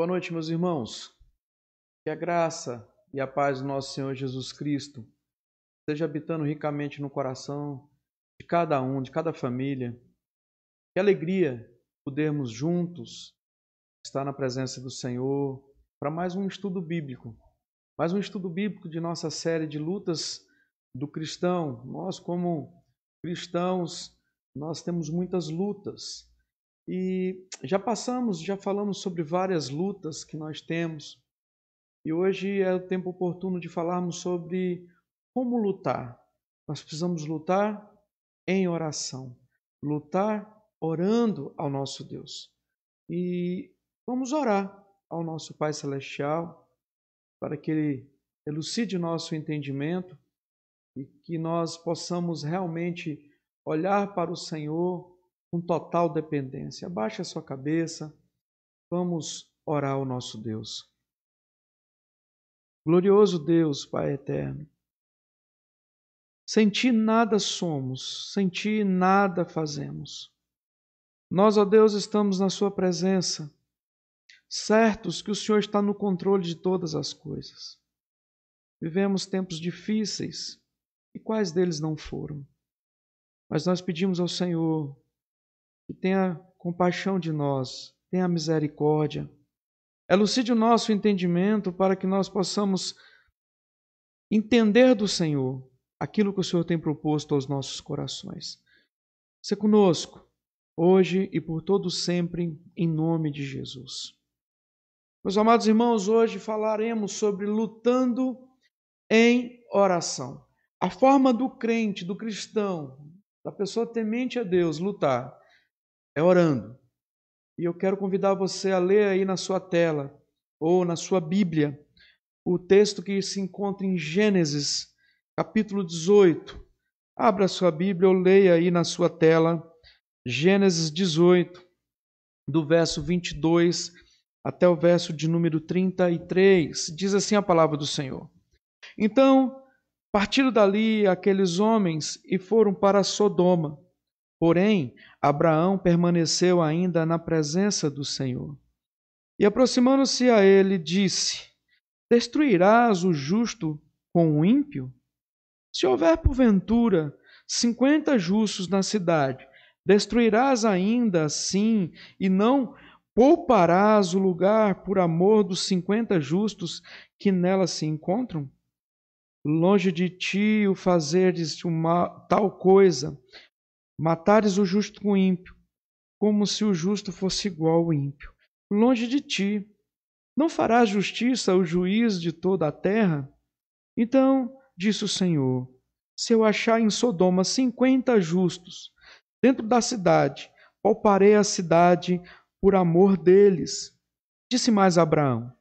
Boa noite, meus irmãos. Que a graça e a paz do nosso Senhor Jesus Cristo esteja habitando ricamente no coração de cada um, de cada família. Que alegria podermos juntos estar na presença do Senhor para mais um estudo bíblico de nossa série de lutas do cristão. Nós, como cristãos, nós temos muitas lutas. E já falamos sobre várias lutas que nós temos. E hoje é o tempo oportuno de falarmos sobre como lutar. Nós precisamos lutar em oração, lutar orando ao nosso Deus. E vamos orar ao nosso Pai Celestial para que Ele elucide nosso entendimento e que nós possamos realmente olhar para o Senhor com total dependência. Abaixe a sua cabeça, vamos orar ao nosso Deus. Glorioso Deus, Pai eterno, sem Ti nada somos, sem Ti nada fazemos. Nós, ó Deus, estamos na Sua presença, certos que o Senhor está no controle de todas as coisas. Vivemos tempos difíceis, e quais deles não foram? Mas nós pedimos ao Senhor que tenha compaixão de nós, tenha misericórdia, elucide o nosso entendimento para que nós possamos entender do Senhor aquilo que o Senhor tem proposto aos nossos corações. Se conosco, hoje e por todo sempre, em nome de Jesus. Meus amados irmãos, hoje falaremos sobre lutando em oração. A forma do crente, do cristão, da pessoa temente a Deus lutar é orando. E eu quero convidar você a ler aí na sua tela ou na sua Bíblia o texto que se encontra em Gênesis, capítulo 18. Abra a sua Bíblia ou leia aí na sua tela Gênesis 18, do verso 22 até o verso de número 33. Diz assim a palavra do Senhor. Então, partiram dali aqueles homens e foram para Sodoma. Porém, Abraão permaneceu ainda na presença do Senhor. E aproximando-se a ele, disse: Destruirás o justo com o ímpio? Se houver porventura 50 justos na cidade, destruirás ainda assim e não pouparás o lugar por amor dos 50 justos que nela se encontram? Longe de ti o fazeres uma tal coisa, matares o justo com o ímpio, como se o justo fosse igual ao ímpio. Longe de ti, não farás justiça ao juiz de toda a terra? Então, disse o Senhor, se eu achar em Sodoma 50 justos dentro da cidade, pouparei a cidade por amor deles. Disse mais Abraão,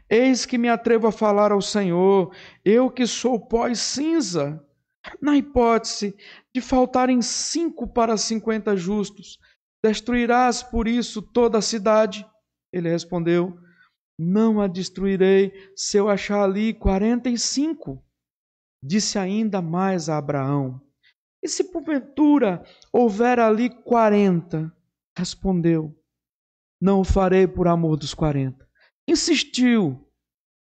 eis que me atrevo a falar ao Senhor, eu que sou pó e cinza. Na hipótese de faltarem 5 para 50 justos, destruirás por isso toda a cidade? Ele respondeu, não a destruirei se eu achar ali 45. Disse ainda mais a Abraão, e se porventura houver ali 40? Respondeu, não o farei por amor dos 40. Insistiu,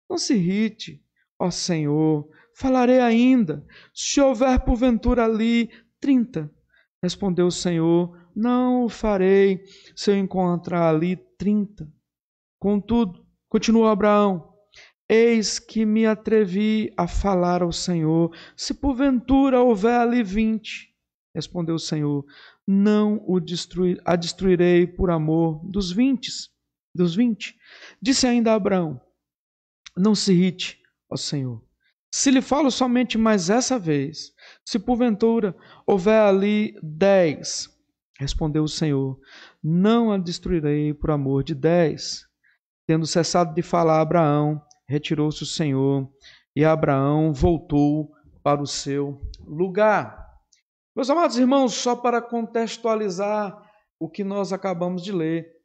não se irrite, ó Senhor, falarei ainda, se houver porventura ali 30. Respondeu o Senhor, não o farei se eu encontrar ali 30. Contudo, continuou Abraão, eis que me atrevi a falar ao Senhor, se porventura houver ali 20. Respondeu o Senhor, não a destruirei por amor dos 20. Disse ainda Abraão, não se irrite, ó Senhor, se lhe falo somente mais essa vez, se porventura houver ali 10, respondeu o Senhor, não a destruirei por amor de 10. Tendo cessado de falar Abraão, retirou-se o Senhor, e Abraão voltou para o seu lugar. Meus amados irmãos, só para contextualizar o que nós acabamos de ler,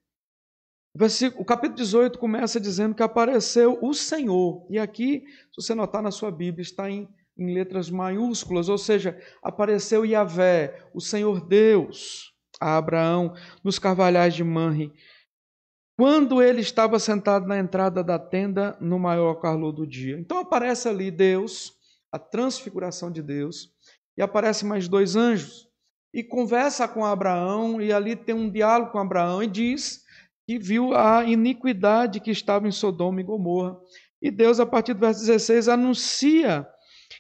o capítulo 18 começa dizendo que apareceu o Senhor. E aqui, se você notar na sua Bíblia, está em letras maiúsculas, ou seja, apareceu Yahvé, o Senhor Deus, a Abraão nos carvalhais de Manre. quando ele estava sentado na entrada da tenda no maior calor do dia. Então aparece ali Deus, a transfiguração de Deus, e aparece mais 2 anjos, e conversa com Abraão, e ali tem um diálogo com Abraão, e diz que viu a iniquidade que estava em Sodoma e Gomorra. E Deus, a partir do verso 16, anuncia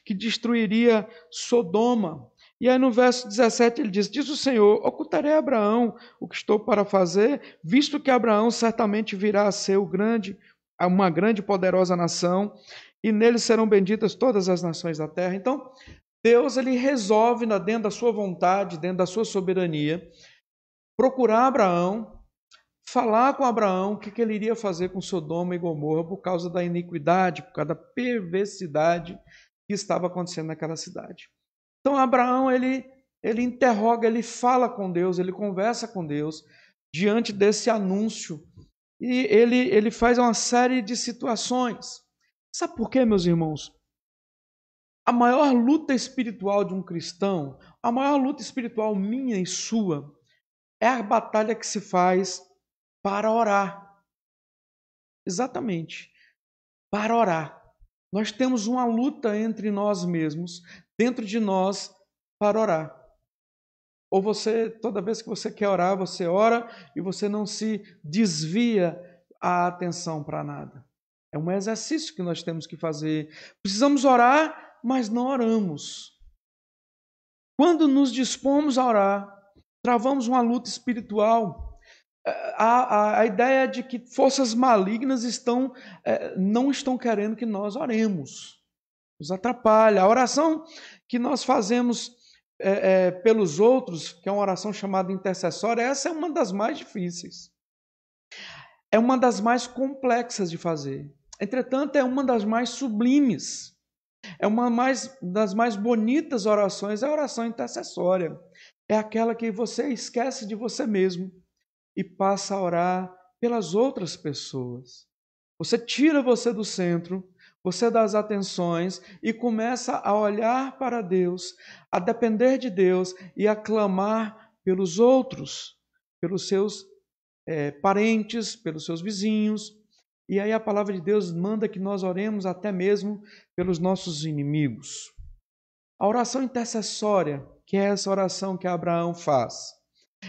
que destruiria Sodoma. E aí no verso 17 ele diz o Senhor, ocultarei a Abraão o que estou para fazer, visto que Abraão certamente virá a ser uma grande e poderosa nação, e nele serão benditas todas as nações da terra. Então, Deus ele resolve, dentro da sua vontade, dentro da sua soberania, procurar Abraão, falar com Abraão o que ele iria fazer com Sodoma e Gomorra por causa da iniquidade, por causa da perversidade que estava acontecendo naquela cidade. Então Abraão, ele interroga, ele fala com Deus, ele conversa com Deus diante desse anúncio. E ele faz uma série de situações. Sabe por quê, meus irmãos? A maior luta espiritual de um cristão, a maior luta espiritual minha e sua, é a batalha que se faz para orar. Exatamente, para orar. Nós temos uma luta entre nós mesmos, dentro de nós, para orar. Ou você, toda vez que você quer orar, você ora e você não se desvia a atenção para nada. É um exercício que nós temos que fazer. Precisamos orar, mas não oramos. Quando nos dispomos a orar, travamos uma luta espiritual. A ideia de que forças malignas não estão querendo que nós oremos. Nos atrapalha. A oração que nós fazemos pelos outros, que é uma oração chamada intercessória, essa é uma das mais difíceis. É uma das mais complexas de fazer. Entretanto, é uma das mais sublimes. É uma das mais bonitas orações, é a oração intercessória. É aquela que você esquece de você mesmo e passa a orar pelas outras pessoas. Você tira você do centro, você dá as atenções e começa a olhar para Deus, a depender de Deus e a clamar pelos outros, pelos seus parentes, pelos seus vizinhos. E aí a palavra de Deus manda que nós oremos até mesmo pelos nossos inimigos. A oração intercessória, que é essa oração que Abraão faz,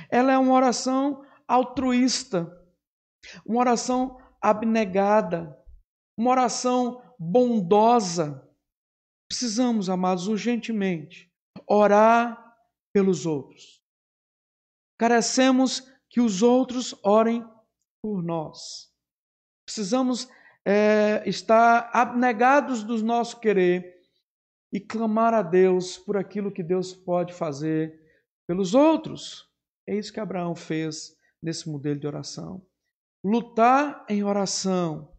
ela é uma oração altruísta, uma oração abnegada, uma oração bondosa. Precisamos, amados, urgentemente orar pelos outros. Carecemos que os outros orem por nós. Precisamos estar abnegados do nosso querer e clamar a Deus por aquilo que Deus pode fazer pelos outros. É isso que Abraão fez nesse modelo de oração. Lutar em oração.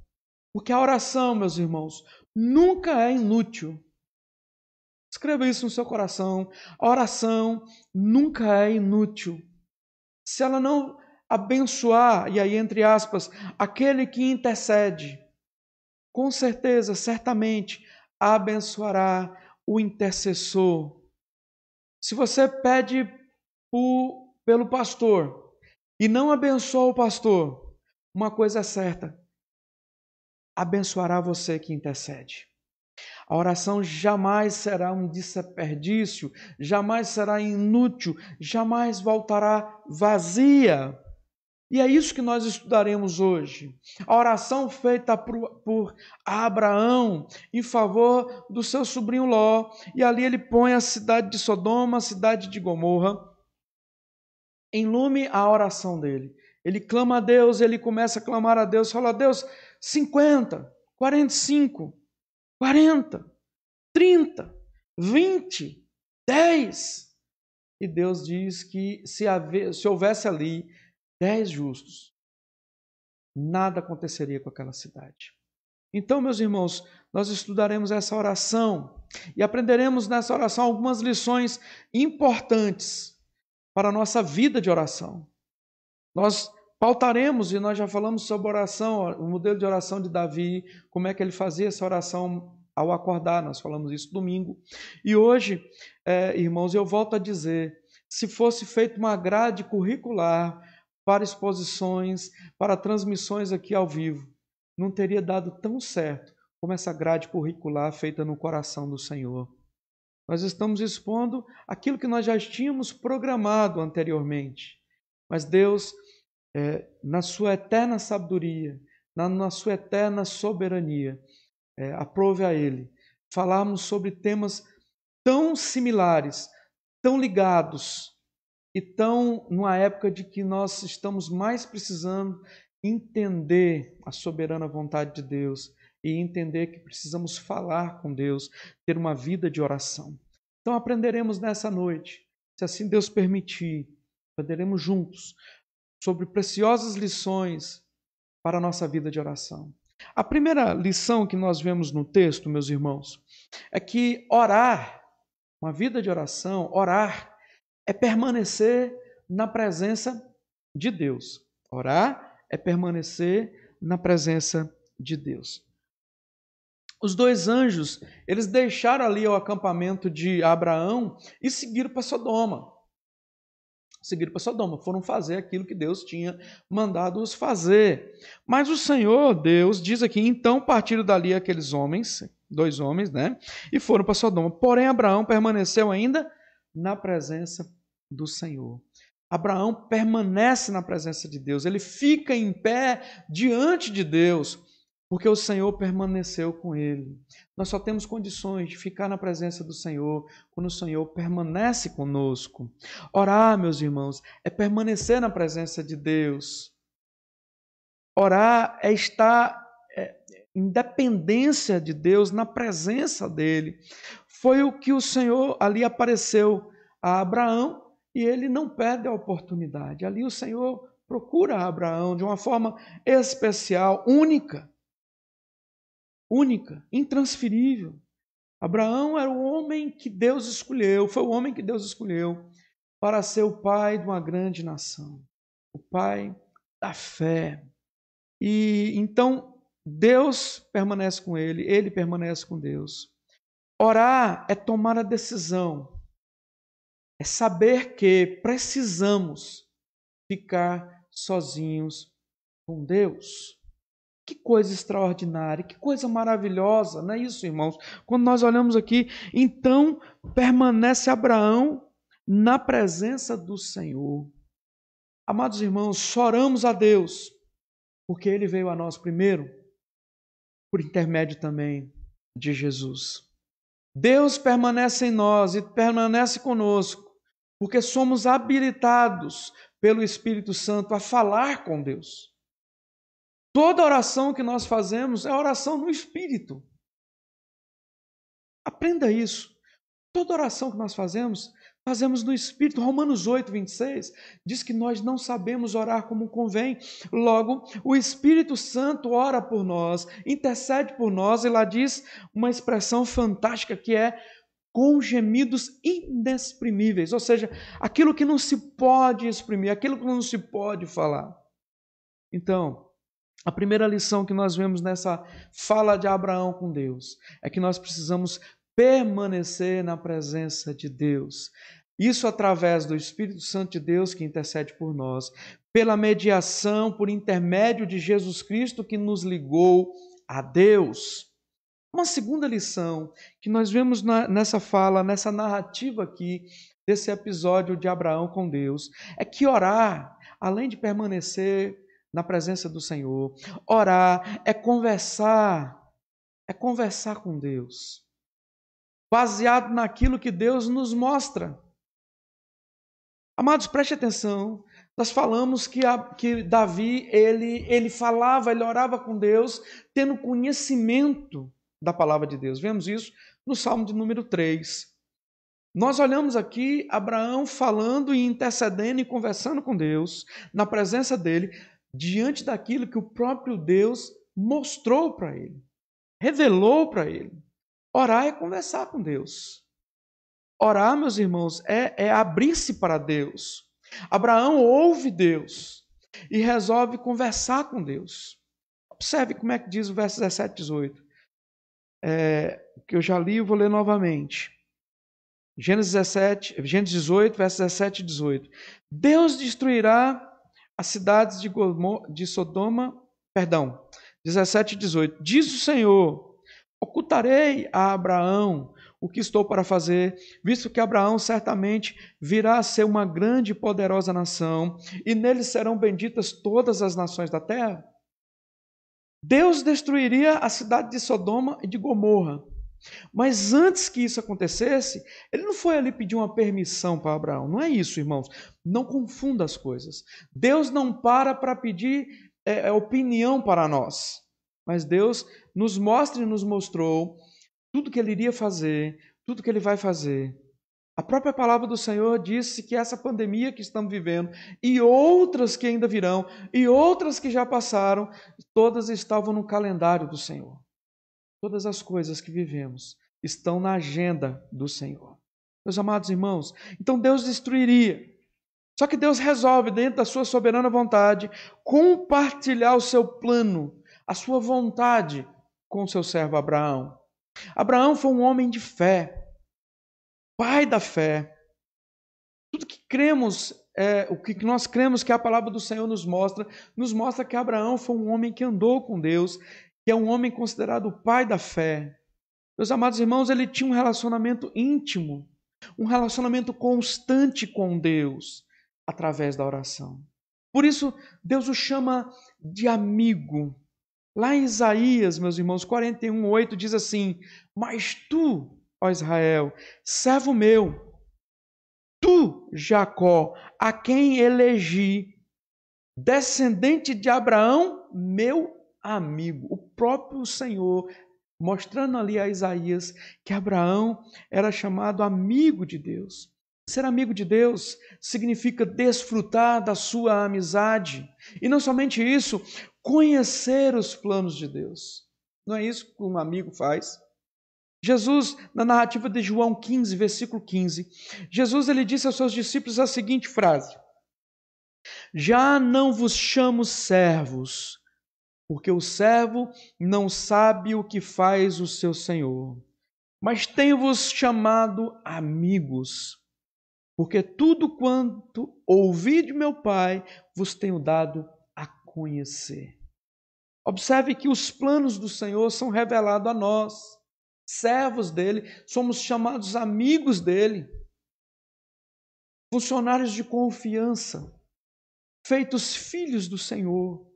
Porque a oração, meus irmãos, nunca é inútil. Escreva isso no seu coração. A oração nunca é inútil. Se ela não abençoar, e aí entre aspas, aquele que intercede, com certeza, certamente, abençoará o intercessor. Se você pede pelo pastor e não abençoa o pastor, uma coisa é certa, abençoará você que intercede. A oração jamais será um desperdício, jamais será inútil, jamais voltará vazia. E é isso que nós estudaremos hoje. A oração feita por Abraão em favor do seu sobrinho Ló. E ali ele põe a cidade de Sodoma, a cidade de Gomorra, em lume a oração dele. Ele clama a Deus, ele começa a clamar a Deus, fala: Deus, 50, 45, 40, 30, 20, 10. E Deus diz que se houvesse ali 10 justos, nada aconteceria com aquela cidade. Então, meus irmãos, nós estudaremos essa oração e aprenderemos nessa oração algumas lições importantes para a nossa vida de oração. Nós pautaremos, e nós já falamos sobre oração, o modelo de oração de Davi, como é que ele fazia essa oração ao acordar, nós falamos isso domingo. E hoje, irmãos, eu volto a dizer, se fosse feita uma grade curricular para exposições, para transmissões aqui ao vivo, não teria dado tão certo como essa grade curricular feita no coração do Senhor. Nós estamos expondo aquilo que nós já tínhamos programado anteriormente. Mas Deus, na sua eterna sabedoria, na sua eterna soberania, aprove a Ele falarmos sobre temas tão similares, tão ligados e tão numa época de que nós estamos mais precisando entender a soberana vontade de Deus e entender que precisamos falar com Deus, ter uma vida de oração. Então aprenderemos nessa noite, se assim Deus permitir, aprenderemos juntos sobre preciosas lições para a nossa vida de oração. A primeira lição que nós vemos no texto, meus irmãos, é que orar, uma vida de oração, orar, é permanecer na presença de Deus. Orar é permanecer na presença de Deus. Os dois anjos, eles deixaram ali o acampamento de Abraão e seguiram para Sodoma. Foram fazer aquilo que Deus tinha mandado-os fazer. Mas o Senhor, Deus, diz aqui, então partiram dali aqueles homens, 2 homens, né? E foram para Sodoma. Porém, Abraão permaneceu ainda na presença do Senhor. Abraão permanece na presença de Deus, ele fica em pé diante de Deus, porque o Senhor permaneceu com ele. Nós só temos condições de ficar na presença do Senhor quando o Senhor permanece conosco. Orar, meus irmãos, é permanecer na presença de Deus. Orar é estar em dependência de Deus, na presença dele. Foi o que o Senhor ali apareceu a Abraão e ele não perde a oportunidade. Ali o Senhor procura Abraão de uma forma especial, única, intransferível. Abraão era o homem que Deus escolheu, foi o homem que Deus escolheu para ser o pai de uma grande nação, o pai da fé. E então Deus permanece com ele permanece com Deus. Orar é tomar a decisão, é saber que precisamos ficar sozinhos com Deus. Que coisa extraordinária, que coisa maravilhosa, não é isso, irmãos? Quando nós olhamos aqui, então permanece Abraão na presença do Senhor. Amados irmãos, choramos a Deus, porque Ele veio a nós primeiro, por intermédio também de Jesus. Deus permanece em nós e permanece conosco, porque somos habilitados pelo Espírito Santo a falar com Deus. Toda oração que nós fazemos é oração no Espírito. Aprenda isso. Toda oração que nós fazemos no Espírito. Romanos 8, 26 diz que nós não sabemos orar como convém. Logo, o Espírito Santo ora por nós, intercede por nós, e lá diz uma expressão fantástica que é com gemidos inexprimíveis. Ou seja, aquilo que não se pode exprimir, aquilo que não se pode falar. Então, a primeira lição que nós vemos nessa fala de Abraão com Deus é que nós precisamos permanecer na presença de Deus. Isso através do Espírito Santo de Deus que intercede por nós, pela mediação, por intermédio de Jesus Cristo que nos ligou a Deus. Uma segunda lição que nós vemos nessa fala, nessa narrativa aqui, desse episódio de Abraão com Deus, é que orar, além de permanecer na presença do Senhor, orar é conversar com Deus, baseado naquilo que Deus nos mostra. Amados, preste atenção, nós falamos que Davi, ele falava, ele orava com Deus, tendo conhecimento da palavra de Deus. Vemos isso no Salmo de número 3. Nós olhamos aqui Abraão falando e intercedendo e conversando com Deus, na presença dele, diante daquilo que o próprio Deus mostrou para ele, revelou para ele. Orar é conversar com Deus. Orar, meus irmãos, é abrir-se para Deus. Abraão ouve Deus e resolve conversar com Deus. Observe como é que diz o verso 17 e 18. Que eu já li e vou ler novamente. Gênesis 18, versos 17 e 18. Deus destruirá as cidades de Sodoma, 17 e 18. Diz o Senhor: ocultarei a Abraão o que estou para fazer, visto que Abraão certamente virá a ser uma grande e poderosa nação, e nele serão benditas todas as nações da terra. Deus destruiria a cidade de Sodoma e de Gomorra. Mas antes que isso acontecesse, ele não foi ali pedir uma permissão para Abraão. Não é isso, irmãos. Não confunda as coisas. Deus não para pedir opinião para nós. Mas Deus nos mostra e nos mostrou tudo que ele iria fazer, tudo que ele vai fazer. A própria palavra do Senhor disse que essa pandemia que estamos vivendo, e outras que ainda virão, e outras que já passaram, todas estavam no calendário do Senhor. Todas as coisas que vivemos estão na agenda do Senhor. Meus amados irmãos, então Deus destruiria. Só que Deus resolve, dentro da sua soberana vontade, compartilhar o seu plano, a sua vontade com o seu servo Abraão. Abraão foi um homem de fé, pai da fé. Tudo que cremos, o que nós cremos que a palavra do Senhor nos mostra que Abraão foi um homem que andou com Deus, que é um homem considerado o pai da fé. Meus amados irmãos, ele tinha um relacionamento íntimo, um relacionamento constante com Deus, através da oração. Por isso, Deus o chama de amigo. Lá em Isaías, meus irmãos, 41:8 diz assim: mas tu, ó Israel, servo meu, tu, Jacó, a quem elegi, descendente de Abraão, meu amigo. O próprio Senhor mostrando ali a Isaías que Abraão era chamado amigo de Deus. Ser amigo de Deus significa desfrutar da sua amizade. E não somente isso, conhecer os planos de Deus. Não é isso que um amigo faz? Jesus, na narrativa de João 15, versículo 15, Jesus ele disse aos seus discípulos a seguinte frase: já não vos chamo servos, porque o servo não sabe o que faz o seu senhor, mas tenho-vos chamado amigos, porque tudo quanto ouvi de meu Pai vos tenho dado a conhecer. Observe que os planos do Senhor são revelados a nós, servos dele, somos chamados amigos dele, funcionários de confiança, feitos filhos do Senhor.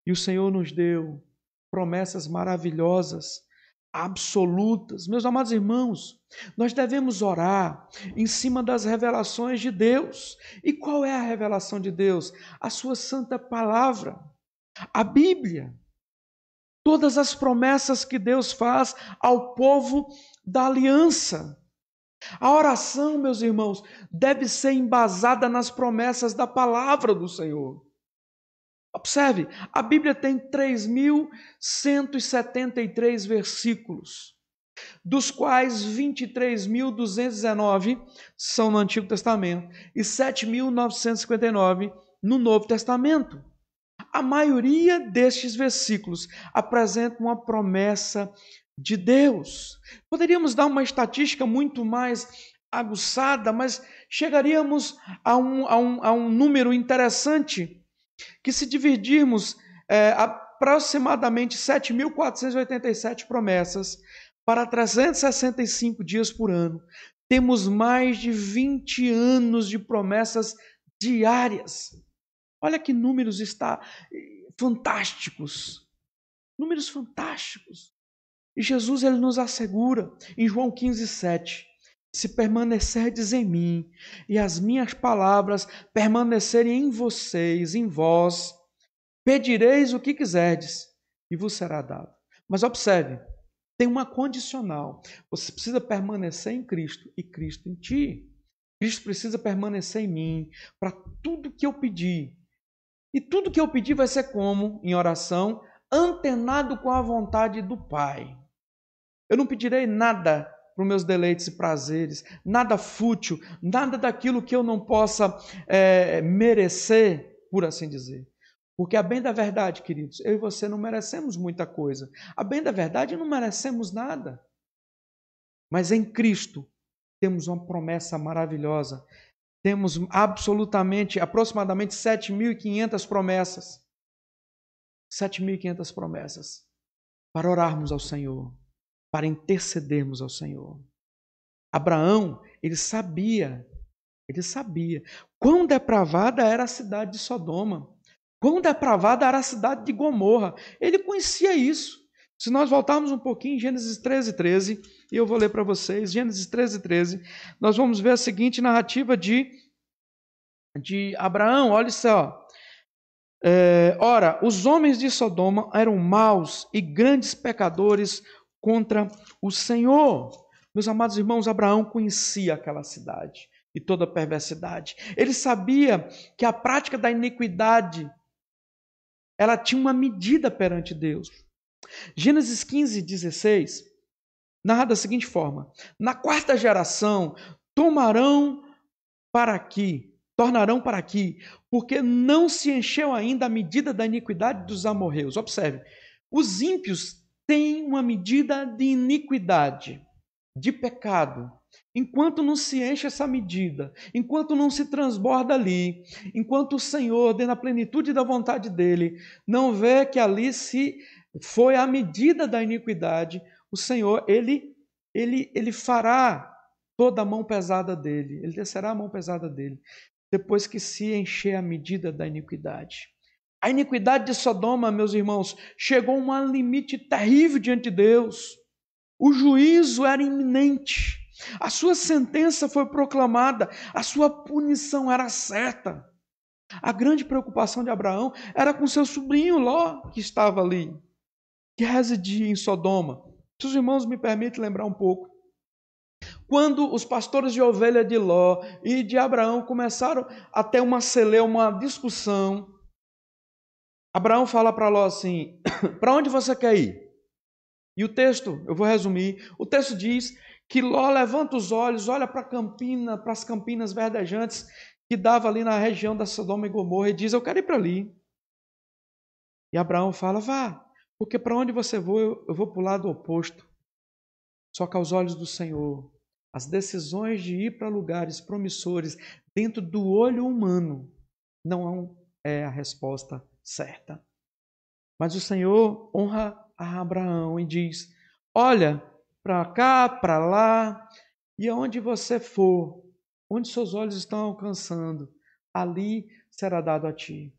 E o Senhor nos deu promessas maravilhosas, absolutas. Meus amados irmãos, nós devemos orar em cima das revelações de Deus. E qual é a revelação de Deus? A sua santa palavra, a Bíblia. Todas as promessas que Deus faz ao povo da aliança. A oração, meus irmãos, deve ser embasada nas promessas da palavra do Senhor. Observe, a Bíblia tem 3.173 versículos, dos quais 23.219 são no Antigo Testamento e 7.959 no Novo Testamento. A maioria destes versículos apresenta uma promessa de Deus. Poderíamos dar uma estatística muito mais aguçada, mas chegaríamos a um número interessante, que se dividirmos aproximadamente 7.487 promessas para 365 dias por ano, temos mais de 20 anos de promessas diárias. Olha que números fantásticos. Números fantásticos. E Jesus ele nos assegura em João 15:7. Se permanecerdes em mim e as minhas palavras permanecerem em vocês, em vós, pedireis o que quiserdes e vos será dado. Mas observe, tem uma condicional. Você precisa permanecer em Cristo e Cristo em ti. Cristo precisa permanecer em mim para tudo que eu pedir. E tudo que eu pedir vai ser como? Em oração, antenado com a vontade do Pai. Eu não pedirei nada para os meus deleites e prazeres, nada fútil, nada daquilo que eu não possa merecer, por assim dizer. Porque a bem da verdade, queridos, eu e você não merecemos muita coisa. A bem da verdade, não merecemos nada. Mas em Cristo temos uma promessa maravilhosa. temos aproximadamente 7.500 promessas. 7.500 promessas para orarmos ao Senhor, para intercedermos ao Senhor. Abraão, ele sabia quão depravada era a cidade de Sodoma, quão depravada era a cidade de Gomorra. Ele conhecia isso. Se nós voltarmos um pouquinho em Gênesis 13, e eu vou ler para vocês, Gênesis 13, nós vamos ver a seguinte narrativa de Abraão. Olha só. Ora, os homens de Sodoma eram maus e grandes pecadores contra o Senhor. Meus amados irmãos, Abraão conhecia aquela cidade e toda a perversidade. Ele sabia que a prática da iniquidade, ela tinha uma medida perante Deus. Gênesis 15:16 narra da seguinte forma: na quarta geração tornarão para aqui, porque não se encheu ainda a medida da iniquidade dos amorreus. Observe, os ímpios têm uma medida de iniquidade, de pecado. Enquanto não se enche essa medida, enquanto não se transborda ali, enquanto o Senhor, dentro da plenitude da vontade dele, não vê que ali se foi a medida da iniquidade, o Senhor, ele fará toda a mão pesada dele, ele descerá a mão pesada dele, depois que se encher a medida da iniquidade. A iniquidade de Sodoma, meus irmãos, chegou a um limite terrível diante de Deus. O juízo era iminente. A sua sentença foi proclamada, a sua punição era certa. A grande preocupação de Abraão era com seu sobrinho Ló, que estava ali, que residia em Sodoma. Se os irmãos me permitem lembrar um pouco, quando os pastores de ovelha de Ló e de Abraão começaram a ter uma celeuma, uma discussão, Abraão fala para Ló assim: para onde você quer ir? E o texto, eu vou resumir, o texto diz que Ló levanta os olhos, olha para as campinas verdejantes que dava ali na região da Sodoma e Gomorra e diz: eu quero ir para ali. E Abraão fala: vá, porque para onde você for, eu vou para o lado oposto. Só que aos olhos do Senhor, as decisões de ir para lugares promissores dentro do olho humano não é a resposta certa. Mas o Senhor honra a Abraão e diz: olha para cá, para lá, e aonde você for, onde seus olhos estão alcançando, ali será dado a ti.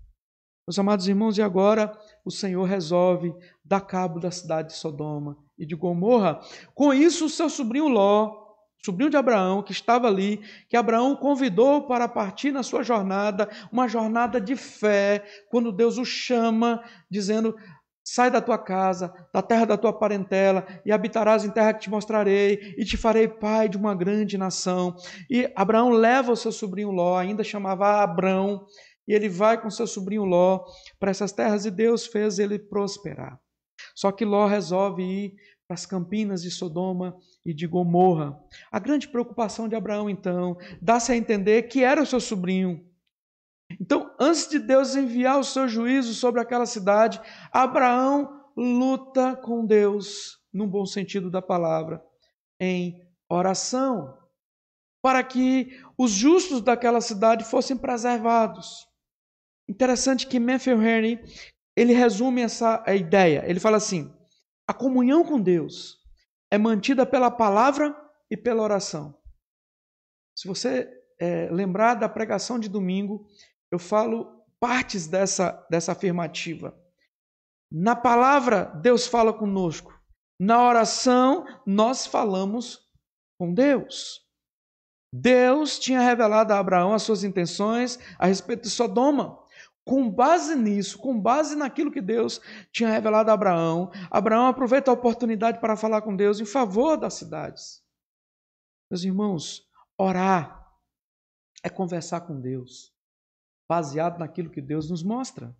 Meus amados irmãos, e agora o Senhor resolve dar cabo da cidade de Sodoma e de Gomorra. Com isso, o seu sobrinho Ló, sobrinho de Abraão, que estava ali, que Abraão convidou para partir na sua jornada, uma jornada de fé, quando Deus o chama, dizendo: sai da tua casa, da terra da tua parentela, e habitarás em terra que te mostrarei, e te farei pai de uma grande nação. E Abraão leva o seu sobrinho Ló, ainda chamava Abrão, e ele vai com seu sobrinho Ló para essas terras, e Deus fez ele prosperar. Só que Ló resolve ir para as campinas de Sodoma e de Gomorra. A grande preocupação de Abraão, então, dá-se a entender que era o seu sobrinho. Então, antes de Deus enviar o seu juízo sobre aquela cidade, Abraão luta com Deus, num bom sentido da palavra, em oração, para que os justos daquela cidade fossem preservados. Interessante que Matthew Henry, ele resume essa ideia. Ele fala assim: a comunhão com Deus é mantida pela palavra e pela oração. Se você lembrar da pregação de domingo, eu falo partes dessa afirmativa. Na palavra, Deus fala conosco. Na oração, nós falamos com Deus. Deus tinha revelado a Abraão as suas intenções a respeito de Sodoma. Com base nisso, com base naquilo que Deus tinha revelado a Abraão, Abraão aproveita a oportunidade para falar com Deus em favor das cidades. Meus irmãos, orar é conversar com Deus, baseado naquilo que Deus nos mostra.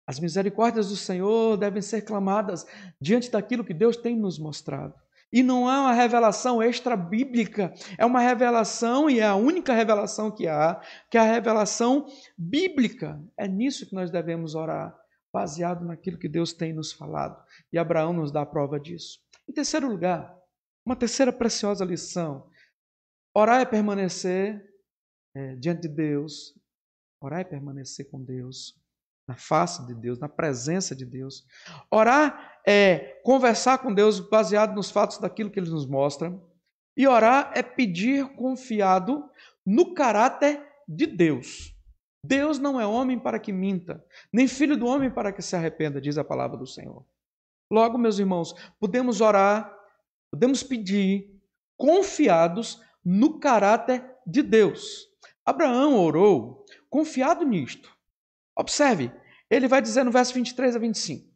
As misericórdias do Senhor devem ser clamadas diante daquilo que Deus tem nos mostrado. E não é uma revelação extra-bíblica, é uma revelação, e é a única revelação que há, que é a revelação bíblica. É nisso que nós devemos orar, baseado naquilo que Deus tem nos falado. E Abraão nos dá a prova disso. Em terceiro lugar, uma terceira preciosa lição: orar é permanecer diante de Deus, orar é permanecer com Deus, na face de Deus, na presença de Deus. Orar é conversar com Deus baseado nos fatos daquilo que Ele nos mostra. E orar é pedir confiado no caráter de Deus. Deus não é homem para que minta, nem filho do homem para que se arrependa, diz a palavra do Senhor. Logo, meus irmãos, podemos orar, podemos pedir confiados no caráter de Deus. Abraão orou confiado nisto. Observe, ele vai dizer no verso 23 a 25.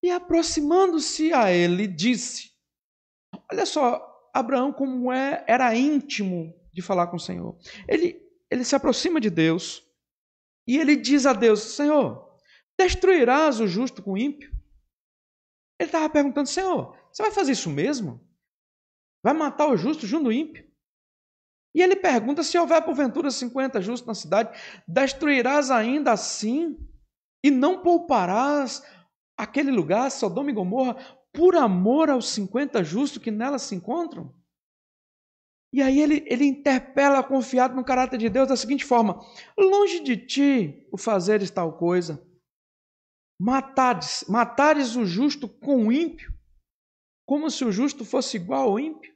E aproximando-se a ele, disse. Olha só, Abraão como era íntimo de falar com o Senhor. Ele se aproxima de Deus e ele diz a Deus, Senhor, destruirás o justo com o ímpio? Ele estava perguntando, Senhor, você vai fazer isso mesmo? Vai matar o justo junto do ímpio? E ele pergunta, se houver porventura 50 justos na cidade, destruirás ainda assim? E não pouparás aquele lugar, Sodoma e Gomorra, por amor aos 50 justos que nela se encontram? E aí ele interpela confiado no caráter de Deus da seguinte forma, longe de ti o fazeres tal coisa, matares o justo com o ímpio, como se o justo fosse igual ao ímpio?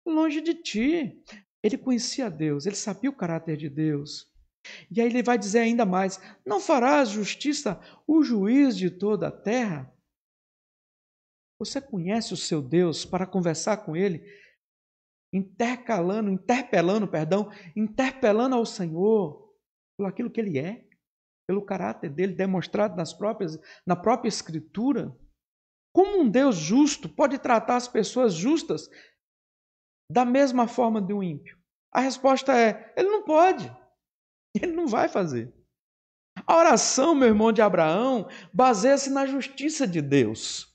Longe de ti. Ele conhecia Deus, ele sabia o caráter de Deus. E aí ele vai dizer ainda mais, não farás justiça o juiz de toda a terra? Você conhece o seu Deus para conversar com Ele, interpelando ao Senhor por aquilo que Ele é, pelo caráter dele demonstrado na própria Escritura? Como um Deus justo pode tratar as pessoas justas da mesma forma de um ímpio? A resposta é, ele não pode, ele não vai fazer. A oração, meu irmão, de Abraão baseia-se na justiça de Deus.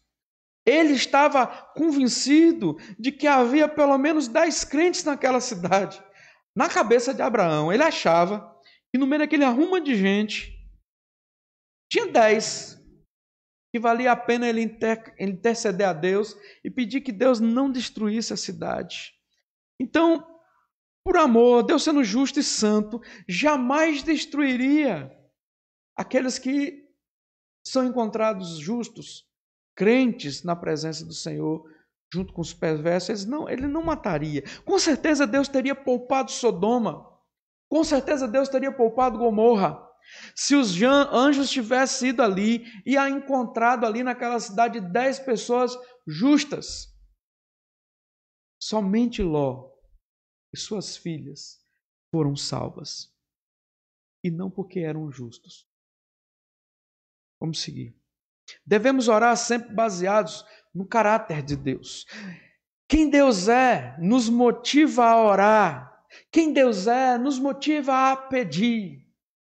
Ele estava convencido de que havia pelo menos 10 crentes naquela cidade. Na cabeça de Abraão, ele achava que no meio daquele arrumo de gente, tinha 10, que valia a pena ele interceder a Deus e pedir que Deus não destruísse a cidade. Então, por amor, Deus sendo justo e santo, jamais destruiria aqueles que são encontrados justos, crentes na presença do Senhor, junto com os perversos. Ele não mataria. Com certeza Deus teria poupado Sodoma. Com certeza Deus teria poupado Gomorra. Se os anjos tivessem ido ali e a encontrado ali naquela cidade 10 pessoas justas. Somente Ló e suas filhas foram salvas. E não porque eram justos. Vamos seguir. Devemos orar sempre baseados no caráter de Deus. Quem Deus é, nos motiva a orar. Quem Deus é, nos motiva a pedir.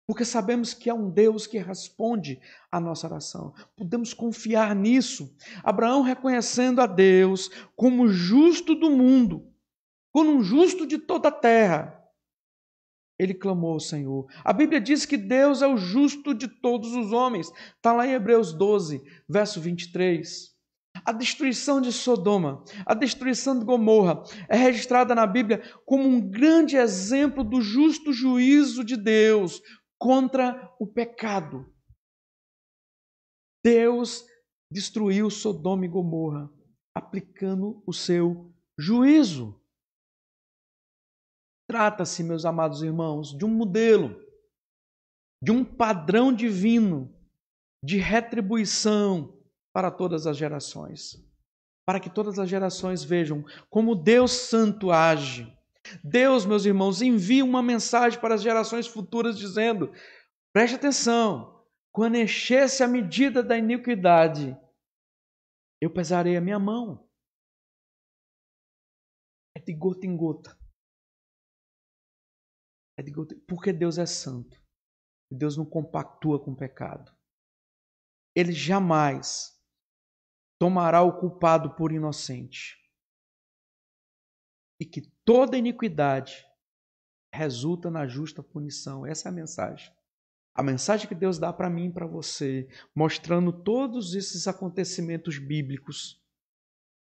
Porque sabemos que é um Deus que responde à nossa oração. Podemos confiar nisso. Abraão reconhecendo a Deus como justo do mundo, como um justo de toda a terra. Ele clamou ao Senhor. A Bíblia diz que Deus é o justo de todos os homens. Está lá em Hebreus 12, verso 23. A destruição de Sodoma, a destruição de Gomorra é registrada na Bíblia como um grande exemplo do justo juízo de Deus contra o pecado. Deus destruiu Sodoma e Gomorra, aplicando o seu juízo. Trata-se, meus amados irmãos, de um modelo, de um padrão divino de retribuição para todas as gerações. Para que todas as gerações vejam como Deus Santo age. Deus, meus irmãos, envia uma mensagem para as gerações futuras dizendo, preste atenção, quando encher-se a medida da iniquidade, eu pesarei a minha mão. É de gota em gota. Porque Deus é santo. Deus não compactua com o pecado. Ele jamais tomará o culpado por inocente. E que toda iniquidade resulta na justa punição. Essa é a mensagem. A mensagem que Deus dá para mim e para você, mostrando todos esses acontecimentos bíblicos,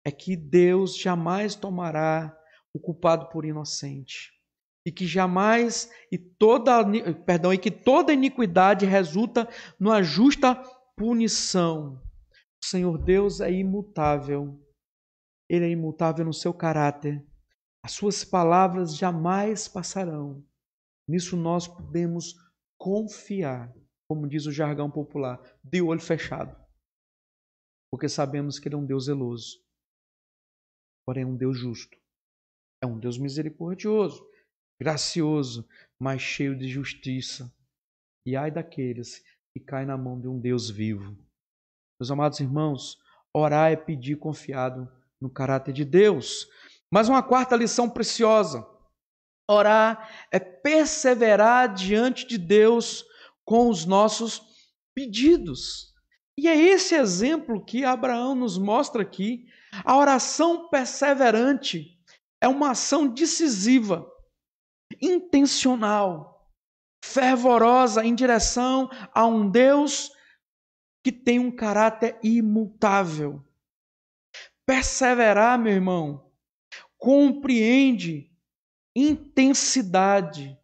é que Deus jamais tomará o culpado por inocente. e que jamais e que toda iniquidade resulta numa justa punição. O Senhor Deus é imutável. Ele é imutável no seu caráter. As suas palavras jamais passarão. Nisso nós podemos confiar, como diz o jargão popular, de olho fechado. Porque sabemos que Ele é um Deus zeloso, porém é um Deus justo. É um Deus misericordioso, gracioso, mas cheio de justiça. E ai daqueles que caem na mão de um Deus vivo. Meus amados irmãos, orar é pedir confiado no caráter de Deus. Mas uma quarta lição preciosa: orar é perseverar diante de Deus com os nossos pedidos. E é esse exemplo que Abraão nos mostra aqui. A oração perseverante é uma ação decisiva, intencional, fervorosa em direção a um Deus que tem um caráter imutável. Perseverar, meu irmão, compreende intensidade.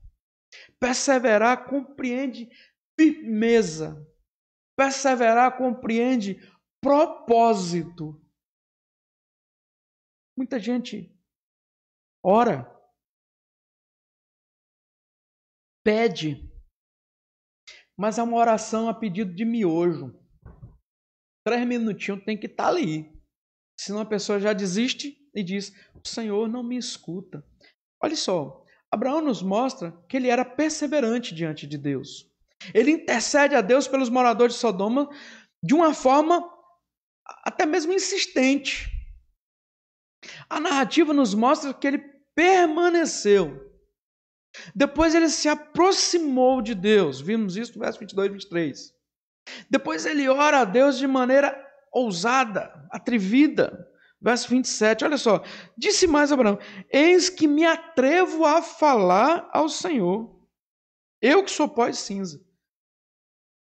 Perseverar compreende firmeza. Perseverar compreende propósito. Muita gente ora, pede, mas é uma oração a pedido de miojo. 3 minutinhos tem que estar ali. Senão a pessoa já desiste e diz: o Senhor não me escuta. Olha só, Abraão nos mostra que ele era perseverante diante de Deus. Ele intercede a Deus pelos moradores de Sodoma de uma forma até mesmo insistente. A narrativa nos mostra que ele permaneceu. Depois ele se aproximou de Deus. Vimos isso no verso 22 e 23. Depois ele ora a Deus de maneira ousada, atrevida. Verso 27, olha só. Disse mais Abraão: eis que me atrevo a falar ao Senhor, eu que sou pó e cinza.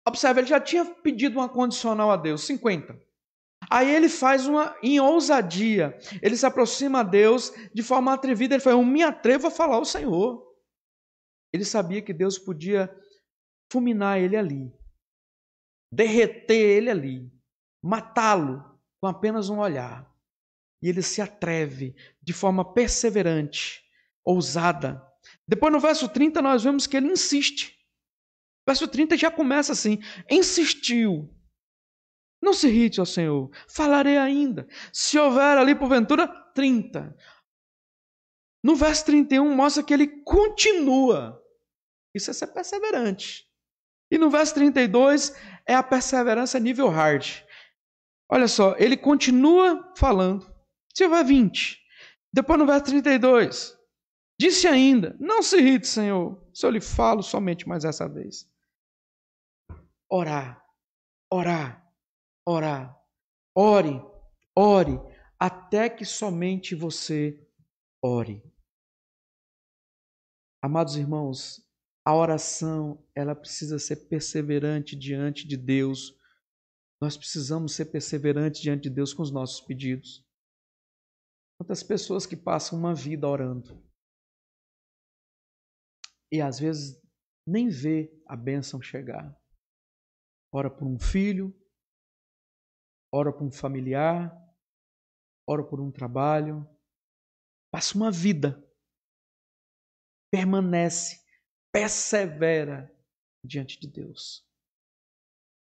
Observe, ele já tinha pedido uma condicional a Deus, 50. Aí ele faz uma em ousadia. Ele se aproxima a Deus de forma atrevida. Ele fala: eu me atrevo a falar ao Senhor. Ele sabia que Deus podia fulminar ele ali, derreter ele ali, matá-lo com apenas um olhar. E ele se atreve de forma perseverante, ousada. Depois no verso 30 nós vemos que ele insiste. O verso 30 já começa assim: insistiu. Não se irrite, ó Senhor, falarei ainda. Se houver ali porventura 30. No verso 31 mostra que ele continua. Isso é ser perseverante. E no verso 32 é a perseverança nível hard. Olha só, ele continua falando. Se houver 20. Depois no verso 32, disse ainda: não se irrite, Senhor, se eu lhe falo somente mais essa vez. Orar, orar, orar. Ore, ore, até que somente você ore. Amados irmãos, a oração, ela precisa ser perseverante diante de Deus. Nós precisamos ser perseverantes diante de Deus com os nossos pedidos. Quantas pessoas que passam uma vida orando e às vezes nem vê a bênção chegar. Ora por um filho, ora por um familiar, ora por um trabalho. Passa uma vida, permanece, persevera diante de Deus.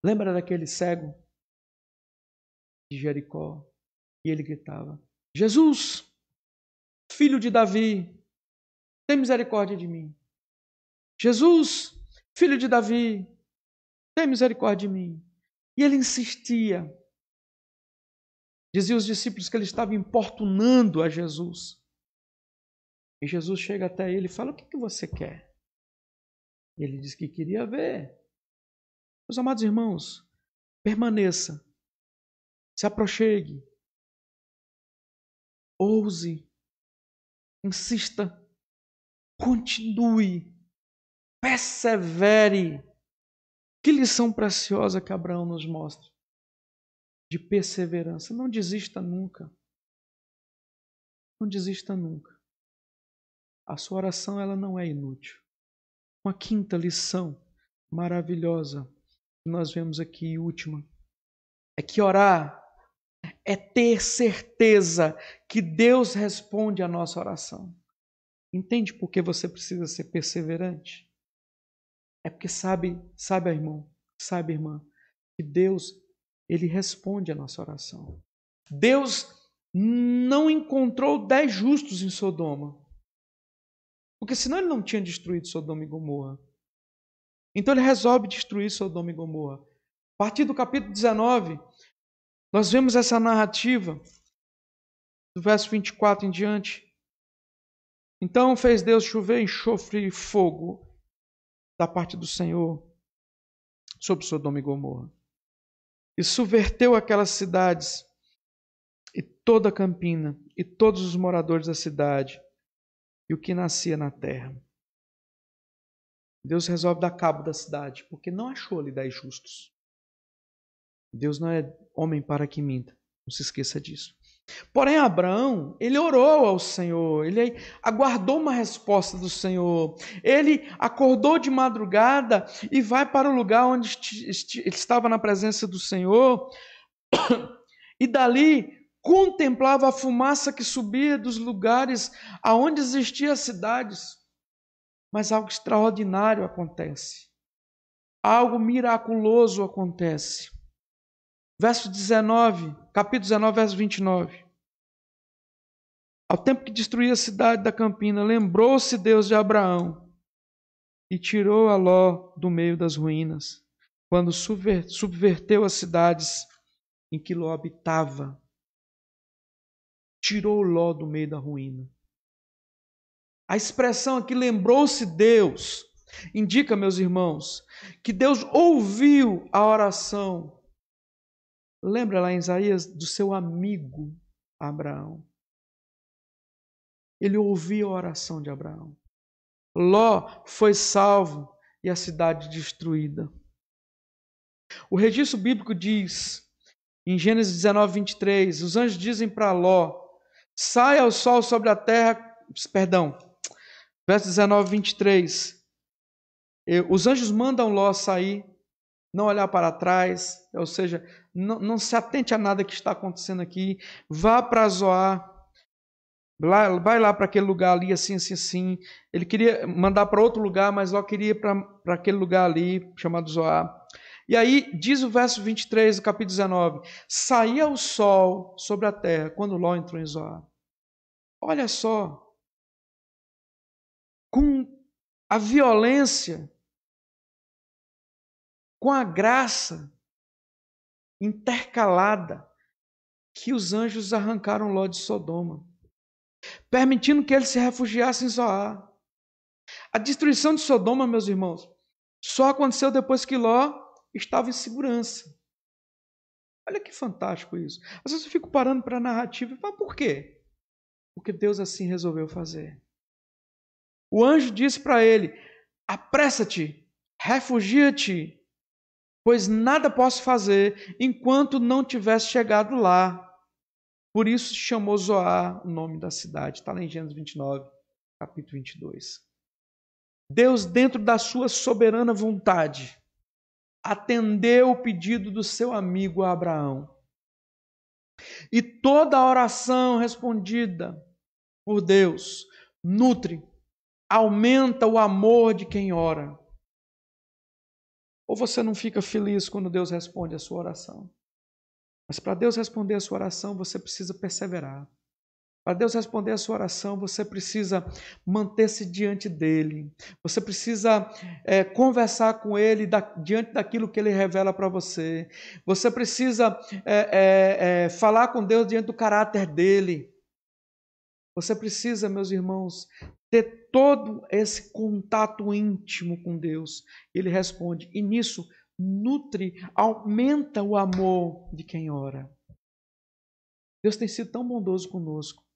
Lembra daquele cego de Jericó? E ele gritava: Jesus, filho de Davi, tem misericórdia de mim. Jesus, filho de Davi, tem misericórdia de mim. E ele insistia. Dizia os discípulos que ele estava importunando a Jesus. E Jesus chega até ele e fala: o que você quer? E ele diz que queria ver. Meus amados irmãos, permaneça, se aproxime, ouse, insista, continue, persevere. Que lição preciosa que Abraão nos mostra de perseverança. Não desista nunca. Não desista nunca. a sua oração ela não é inútil. Uma quinta lição maravilhosa que nós vemos aqui, última, é que orar é ter certeza que Deus responde a nossa oração. Entende por que você precisa ser perseverante? É porque sabe, irmã, que Deus, Ele responde a nossa oração. Deus não encontrou 10 justos em Sodoma, porque senão Ele não tinha destruído Sodoma e Gomorra. Então Ele resolve destruir Sodoma e Gomorra. A partir do capítulo 19, nós vemos essa narrativa, do verso 24 em diante. Então fez Deus chover enxofre e fogo da parte do Senhor sobre Sodoma e Gomorra. E subverteu aquelas cidades e toda a campina e todos os moradores da cidade e o que nascia na terra. Deus resolve dar cabo da cidade, porque não achou ali 10 justos. Deus não é homem para que minta, não se esqueça disso. Porém, Abraão, ele orou ao Senhor, ele aguardou uma resposta do Senhor. Ele acordou de madrugada e vai para o lugar onde ele estava na presença do Senhor, e dali contemplava a fumaça que subia dos lugares aonde existiam as cidades. Mas algo extraordinário acontece. Algo miraculoso acontece. Verso 19, capítulo 19, verso 29. Ao tempo que destruía a cidade da campina, lembrou-se Deus de Abraão e tirou a Ló do meio das ruínas, quando subverteu as cidades em que Ló habitava. Tirou Ló do meio da ruína. A expressão aqui, lembrou-se Deus, indica, meus irmãos, que Deus ouviu a oração. Lembra lá em Isaías do seu amigo Abraão. Ele ouviu a oração de Abraão. Ló foi salvo e a cidade destruída. O registro bíblico diz, em Gênesis 19, 23, os anjos dizem para Ló, saia o sol sobre a terra, verso 19, 23, os anjos mandam Ló sair, não olhar para trás, ou seja, não se atente a nada que está acontecendo aqui, vá para Zoar, vai lá para aquele lugar ali, assim. Ele queria mandar para outro lugar, mas Ló queria ir para aquele lugar ali, chamado Zoar. E aí, diz o verso 23 do capítulo 19, saía o sol sobre a terra, quando Ló entrou em Zoar. Olha só, com a violência, com a graça intercalada, que os anjos arrancaram Ló de Sodoma, permitindo que ele se refugiasse em Zoar. A destruição de Sodoma, meus irmãos, só aconteceu depois que Ló estava em segurança. Olha que fantástico isso. Às vezes eu fico parando para a narrativa e falo, por quê? Porque Deus assim resolveu fazer. O anjo disse para ele, apressa-te, refugia-te, pois nada posso fazer enquanto não tivesse chegado lá. Por isso chamou Zoar o nome da cidade. Está lá em Gênesis 29, capítulo 22. Deus, dentro da sua soberana vontade, atendeu o pedido do seu amigo Abraão. E toda a oração respondida por Deus nutre, aumenta o amor de quem ora. Ou você não fica feliz quando Deus responde a sua oração? Mas para Deus responder a sua oração, você precisa perseverar. Para Deus responder a sua oração, você precisa manter-se diante dEle. Você precisa conversar com Ele diante daquilo que Ele revela para você. Você precisa falar com Deus diante do caráter dEle. Você precisa, meus irmãos, ter todo esse contato íntimo com Deus. Ele responde, e nisso nutre, aumenta o amor de quem ora. Deus tem sido tão bondoso conosco.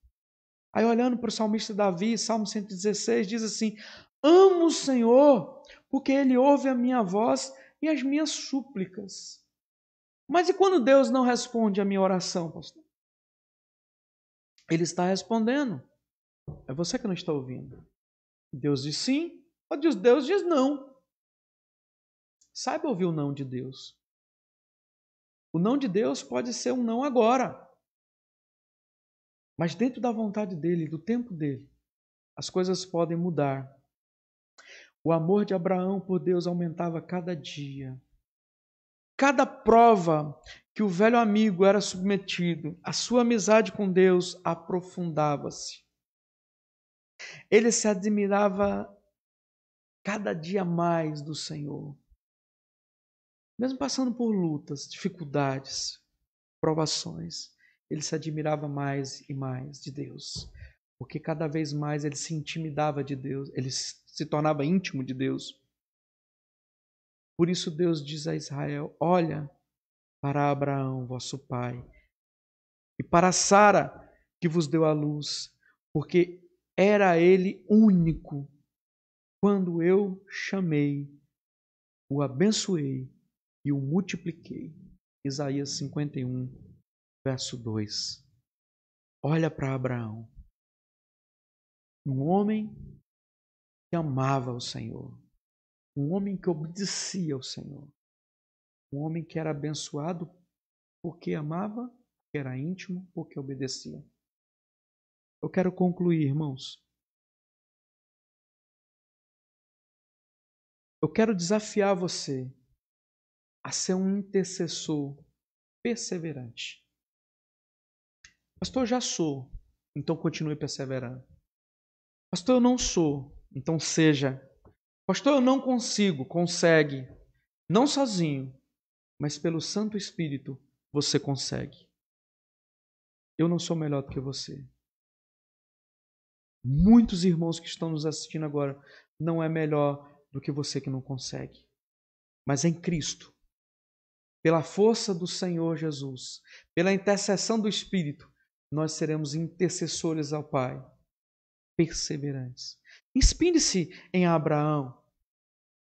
Aí olhando para o salmista Davi, Salmo 116, diz assim, amo o Senhor, porque Ele ouve a minha voz e as minhas súplicas. Mas e quando Deus não responde a minha oração, pastor? Ele está respondendo. É você que não está ouvindo. Deus diz sim, ou Deus diz não. Saiba ouvir o não de Deus. O não de Deus pode ser um não agora, mas dentro da vontade dele, do tempo dele, as coisas podem mudar. O amor de Abraão por Deus aumentava cada dia. Cada prova que o velho amigo era submetido, a sua amizade com Deus aprofundava-se. Ele se admirava cada dia mais do Senhor. Mesmo passando por lutas, dificuldades, provações, ele se admirava mais e mais de Deus. Porque cada vez mais ele se intimidava de Deus, ele se tornava íntimo de Deus. Por isso Deus diz a Israel: olha para Abraão, vosso pai, e para Sara, que vos deu a luz, porque era ele único. Quando eu chamei, o abençoei e o multipliquei. Isaías 51, verso 2. Olha para Abraão, um homem que amava o Senhor, um homem que obedecia ao Senhor, um homem que era abençoado porque amava, porque era íntimo, porque obedecia. Eu quero concluir, irmãos. Eu quero desafiar você a ser um intercessor perseverante. Pastor, eu já sou, então continue perseverando. Pastor, eu não sou, então seja. Pastor, eu não consigo, consegue. Não sozinho, mas pelo Santo Espírito você consegue. Eu não sou melhor do que você. Muitos irmãos que estão nos assistindo agora não é melhor do que você que não consegue. Mas em Cristo, pela força do Senhor Jesus, pela intercessão do Espírito, nós seremos intercessores ao Pai, perseverantes. Inspire-se em Abraão,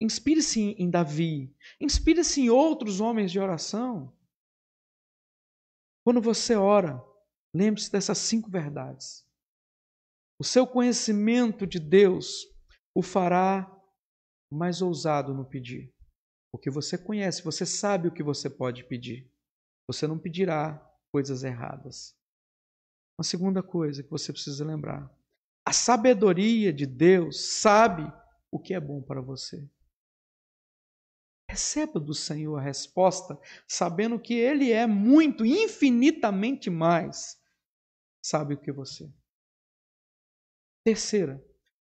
inspire-se em Davi, inspire-se em outros homens de oração. Quando você ora, lembre-se dessas 5 verdades. O seu conhecimento de Deus o fará mais ousado no pedir. Porque você conhece, você sabe o que você pode pedir. Você não pedirá coisas erradas. Uma segunda coisa que você precisa lembrar: a sabedoria de Deus sabe o que é bom para você. Receba do Senhor a resposta, sabendo que Ele é muito, infinitamente mais, sabe o que você. Terceira,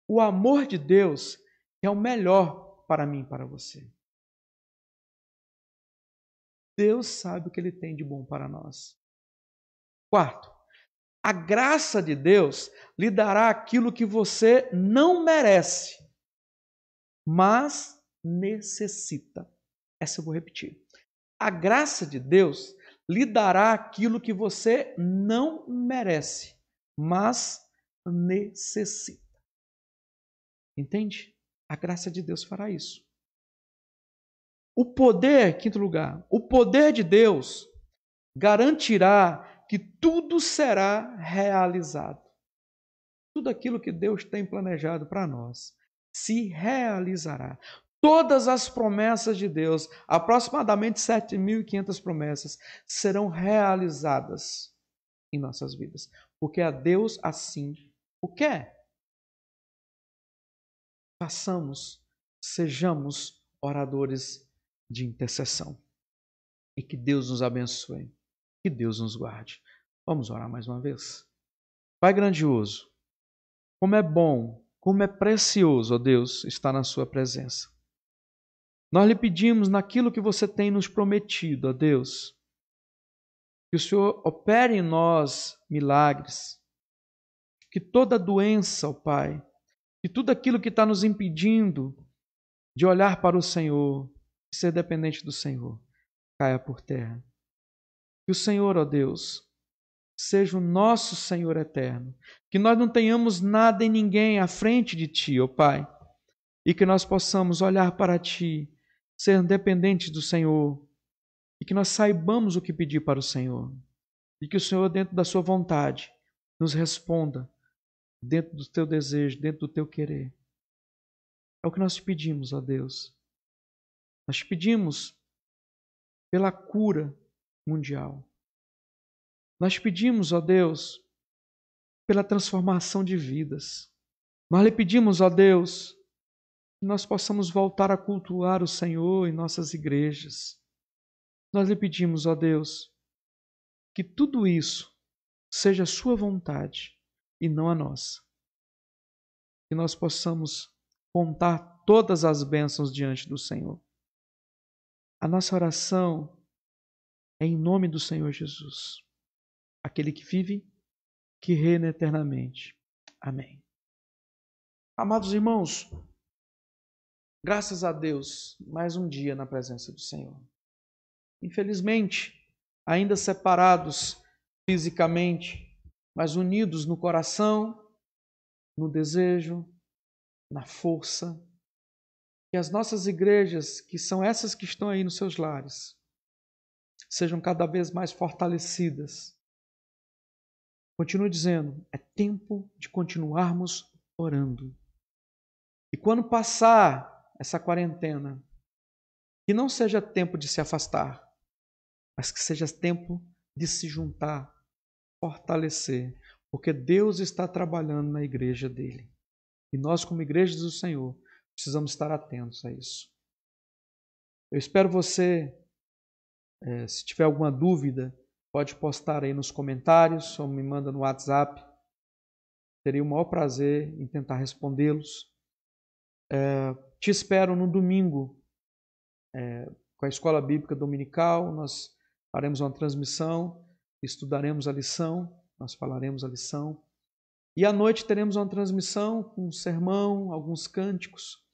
o amor de Deus é o melhor para mim e para você. Deus sabe o que Ele tem de bom para nós. Quarto, a graça de Deus lhe dará aquilo que você não merece, mas necessita. Essa eu vou repetir. A graça de Deus lhe dará aquilo que você não merece, mas necessita. Entende? A graça de Deus fará isso. O poder, quinto lugar, o poder de Deus garantirá que tudo será realizado. Tudo aquilo que Deus tem planejado para nós se realizará. Todas as promessas de Deus, aproximadamente 7.500 promessas, serão realizadas em nossas vidas, porque a Deus assim o quer. Sejamos oradores de intercessão. E que Deus nos abençoe, que Deus nos guarde. Vamos orar mais uma vez? Pai grandioso, como é bom, como é precioso, ó Deus, estar na sua presença. Nós lhe pedimos naquilo que você tem nos prometido, ó Deus, que o Senhor opere em nós milagres, que toda doença, ó Pai, que tudo aquilo que está nos impedindo de olhar para o Senhor, de ser dependente do Senhor, caia por terra. Que o Senhor, ó Deus, seja o nosso Senhor eterno, que nós não tenhamos nada e ninguém à frente de Ti, ó Pai, e que nós possamos olhar para Ti, ser dependentes do Senhor, e que nós saibamos o que pedir para o Senhor, e que o Senhor, dentro da Sua vontade, nos responda, dentro do Teu desejo, dentro do Teu querer. É o que nós te pedimos, ó Deus. Nós te pedimos pela cura mundial. Nós te pedimos, ó Deus, pela transformação de vidas. Nós lhe pedimos, ó Deus, que nós possamos voltar a cultuar o Senhor em nossas igrejas. Nós lhe pedimos, ó Deus, que tudo isso seja a sua vontade e não a nossa. Que nós possamos contar todas as bênçãos diante do Senhor. A nossa oração é em nome do Senhor Jesus, aquele que vive, que reina eternamente. Amém. Amados irmãos, graças a Deus, mais um dia na presença do Senhor. Infelizmente, ainda separados fisicamente, mas unidos no coração, no desejo, na força. Que as nossas igrejas, que são essas que estão aí nos seus lares, sejam cada vez mais fortalecidas. Continuo dizendo, é tempo de continuarmos orando. E quando passar essa quarentena, que não seja tempo de se afastar, mas que seja tempo de se juntar, fortalecer, porque Deus está trabalhando na igreja dele. E nós, como igreja do Senhor, precisamos estar atentos a isso. Eu espero você, se tiver alguma dúvida, pode postar aí nos comentários ou me manda no WhatsApp. Teria o maior prazer em tentar respondê-los. Te espero no domingo, com a Escola Bíblica Dominical. Nós faremos uma transmissão, estudaremos a lição, nós falaremos a lição. E à noite teremos uma transmissão com um sermão, alguns cânticos,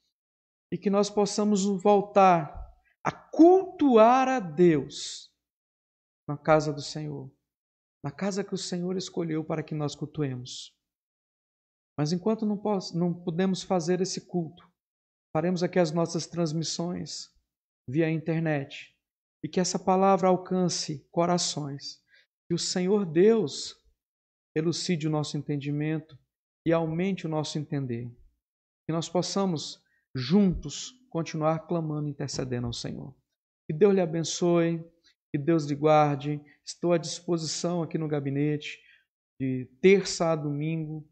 e que nós possamos voltar a cultuar a Deus na casa do Senhor, na casa que o Senhor escolheu para que nós cultuemos. Mas enquanto não podemos fazer esse culto, faremos aqui as nossas transmissões via internet e que essa palavra alcance corações, que o Senhor Deus elucide o nosso entendimento e aumente o nosso entender, que nós possamos juntos continuar clamando e intercedendo ao Senhor. Que Deus lhe abençoe, que Deus lhe guarde. Estou à disposição aqui no gabinete de terça a domingo.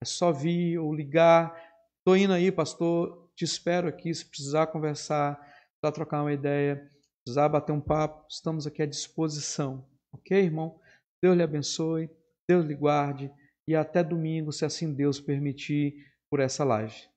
É só vir ou ligar. Estou indo aí, pastor, te espero aqui se precisar conversar, precisar trocar uma ideia, precisar bater um papo, estamos aqui à disposição. Ok, irmão? Deus lhe abençoe, Deus lhe guarde e até domingo, se assim Deus permitir, por essa live.